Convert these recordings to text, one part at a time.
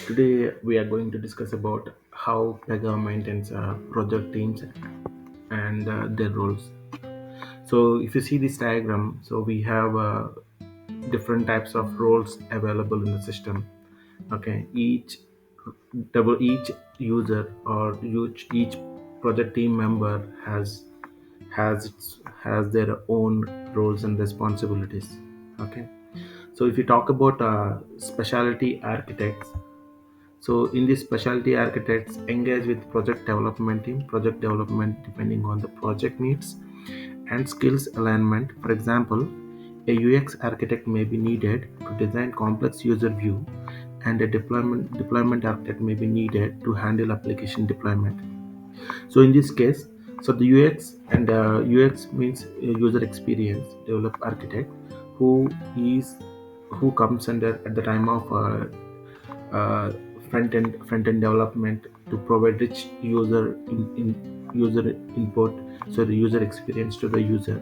Today we are going to discuss about how Pega maintains project teams and their roles. So if you see this diagram, so we have different types of roles available in the system. Okay, each user or each project team member has their own roles and responsibilities. Okay, so if you talk about specialty architects, so in this specialty architects engage with project development team, project development depending on the project needs and skills alignment. For example, a UX architect may be needed to design complex user view, and a deployment architect may be needed to handle application deployment. So in this case, so the UX means user experience develop architect who is who comes under at the time of uh, front end development to provide rich user input, so the user experience to the user.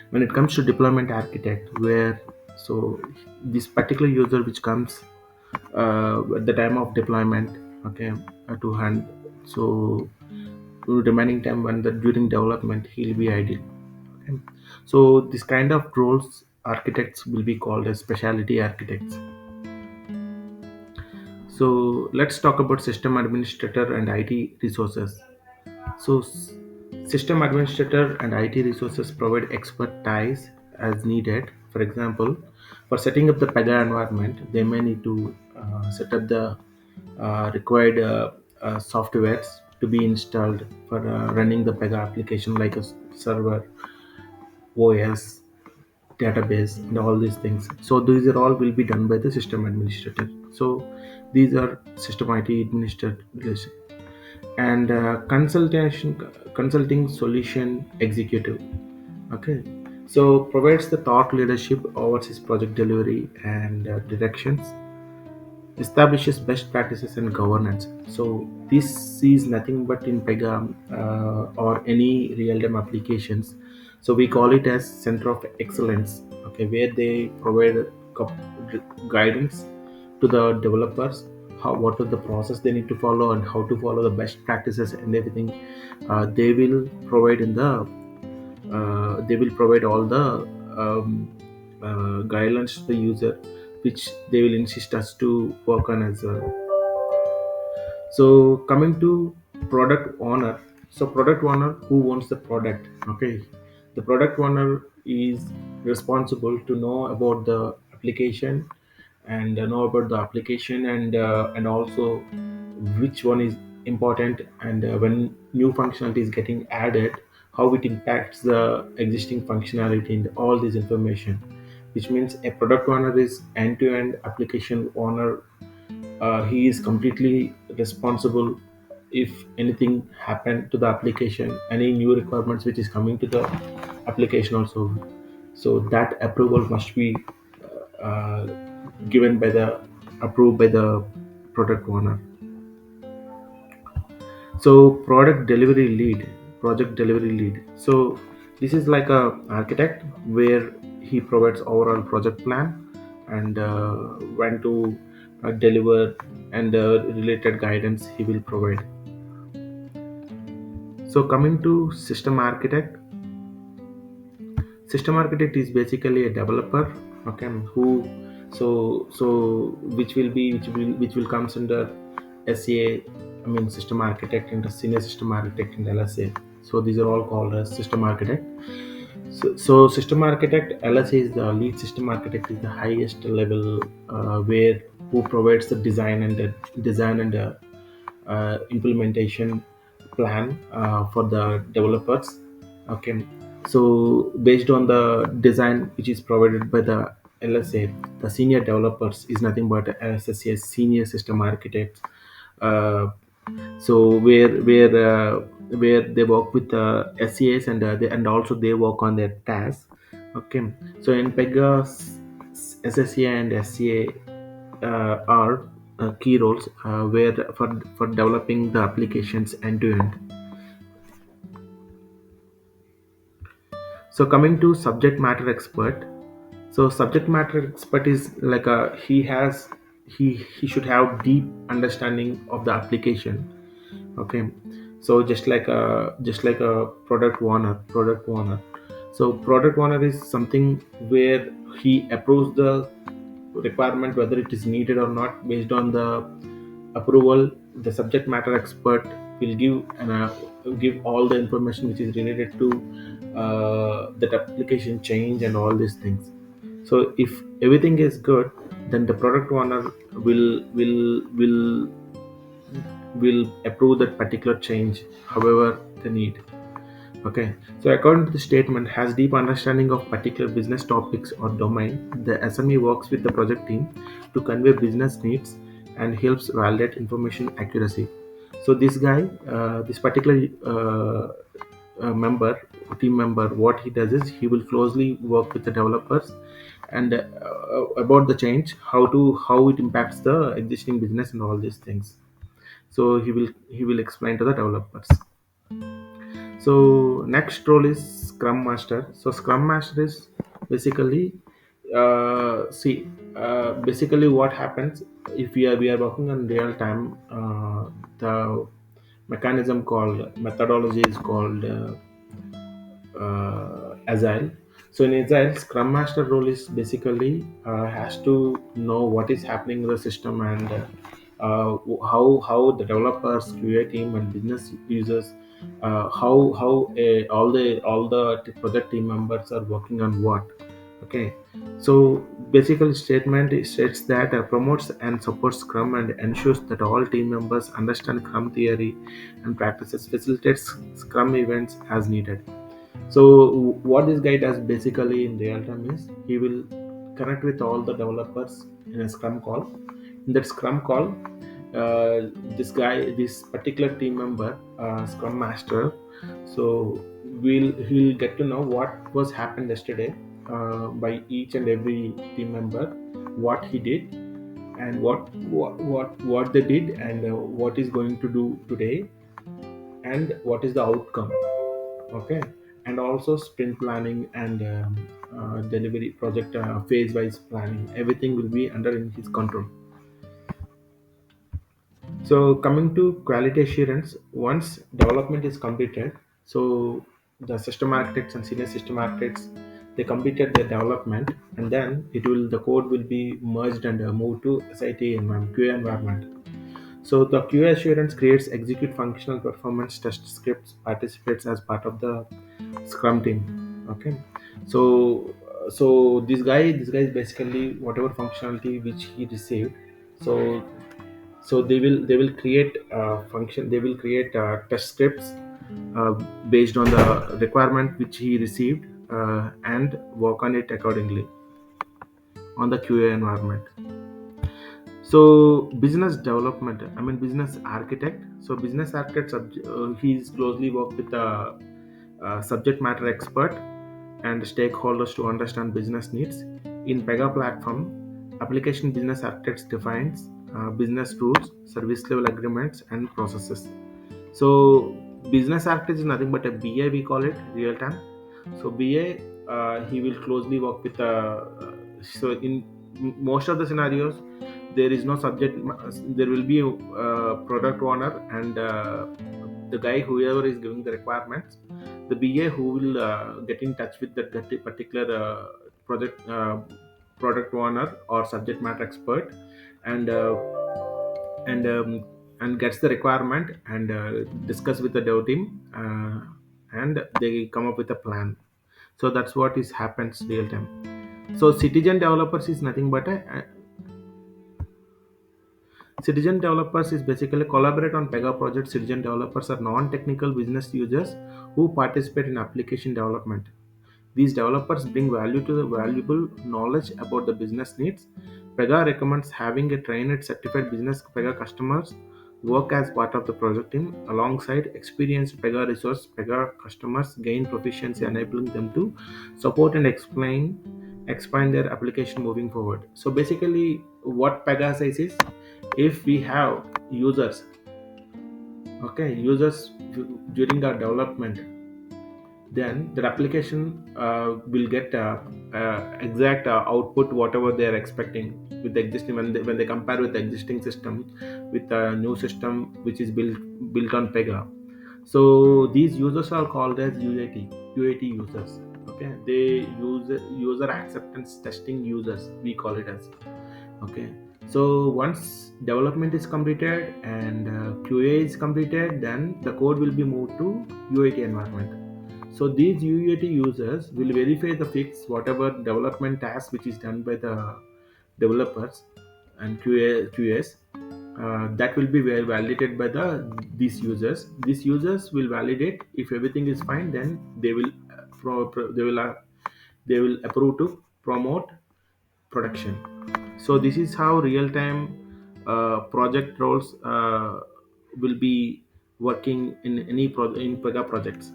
When it comes to deployment architect, where so this particular user which comes at the time of deployment, okay, to hand, so remaining time when the during development he'll be idle. Okay, so this kind of roles architects will be called as specialty architects. So let's talk about system administrator and IT resources. So system administrator and IT resources provide expertise as needed. For example, for setting up the Pega environment, they may need to set up the required softwares to be installed for running the Pega application, like a server, OS, database, and all these things. So these are all will be done by the system administrator. So these are system IT administrators and consulting solution executive. Okay, so provides the thought leadership, oversees project delivery and directions, establishes best practices and governance. So this is nothing but in Pega or any real-time applications. So we call it as center of excellence. Okay, where they provide guidance to the developers, how what is the process they need to follow and how to follow the best practices and everything. They will provide in the they will provide all the guidelines to the user, which they will insist us to work on as well. So coming to product owner, so product owner who owns the product. Okay, the product owner is responsible to know about the application and know about the application and also which one is important, and when new functionality is getting added, how it impacts the existing functionality and all this information, which means a product owner is end-to-end application owner. He is completely responsible if anything happened to the application, any new requirements which is coming to the application also, so that approval must be uh, given by the approved by the product owner. So project delivery lead, so this is like a architect where he provides overall project plan and when to deliver, and related guidance he will provide. So coming to system architect is basically a developer, okay, who so which will comes under SCA, I mean system architect, and the senior system architect and LSA. So these are all called as system architect. So system architect LSA is the lead system architect, is the highest level where who provides the design and implementation plan for the developers. Okay, so based on the design which is provided by the LSA, the senior developers is nothing but SSA, senior system architects. Uh, so where they work with SCAs, and also they work on their tasks. Okay, so in Pega, SSA and SCA are key roles where for developing the applications end to end. So coming to subject matter expert, so subject matter expert is like a he should have deep understanding of the application. Okay, so just like a product owner. So product owner is something where he approves the requirement whether it is needed or not. Based on the approval, the subject matter expert will give all the information which is related to that application change and all these things. So if everything is good, then the product owner will approve that particular change however the need. Okay, so according to the statement, has deep understanding of particular business topics or domain. The SME works with the project team to convey business needs and helps validate information accuracy. So this guy, this particular member, team member, what he does is he will closely work with the developers and about the change, how it impacts the existing business and all these things. So he will explain to the developers. So next role is Scrum Master. So Scrum Master is basically basically what happens if we are working on real time. The mechanism called methodology is called agile. So in agile, Scrum Master role is basically has to know what is happening in the system and how the developers, QA team, and business users, how all the project team members are working on what. Okay, so basically statement states that promotes and supports Scrum and ensures that all team members understand Scrum theory and practices, facilitates Scrum events as needed. So what this guy does basically in real time is he will connect with all the developers in a Scrum call. In that Scrum call, this particular team member, Scrum Master, so he'll get to know what was happened yesterday by each and every team member, what he did and what they did and what is going to do today and what is the outcome. Okay, and also sprint planning and delivery project phase wise planning, everything will be under in his control. So coming to quality assurance, once development is completed, so the system architects and senior system architects, they completed their development, and then the code will be merged and moved to SIT environment, QA environment. So the QA assurance creates execute functional performance test scripts, participates as part of the Scrum team. Okay, so this guy is basically whatever functionality which he received. So they will create function. They will create test scripts uh, based on the requirement which he received and work on it accordingly on the QA environment. So business development, I mean business architect. So business architect, he's closely work with the subject matter expert and stakeholders to understand business needs. In Pega Platform, application business architects defines business rules, service level agreements, and processes. So business architect is nothing but a BA. We call it real time. So BA, he will closely work with. So in most of the scenarios, there is no subject. There will be a product owner and the guy whoever is giving the requirements. The BA who will get in touch with that particular project product owner or subject matter expert and and um, and gets the requirement and discuss with the dev team and they come up with a plan. So that's what is happens real time. So citizen developers is nothing but a citizen developers is basically collaborate on Pega projects. Citizen developers are non-technical business users who participate in application development. These developers bring value to the valuable knowledge about the business needs. Pega recommends having a trained certified business Pega customers work as part of the project team alongside experienced Pega resource. Pega customers gain proficiency enabling them to support and expand their application moving forward. So basically what Pega says is if we have users, okay, users during our development, then the application will get exact output whatever they are expecting with the existing, when they compare with the existing system with the new system which is built on Pega. So these users are called as UAT users. Okay, they use user acceptance testing users, we call it as. Okay, so once development is completed and QA is completed, then the code will be moved to UAT environment. So these UAT users will verify the fix whatever development task which is done by the developers and QAs. That will be validated by the these users. These users will validate if everything is fine. Then they will they will approve to promote production. So this is how real time project roles will be working in any in Pega projects.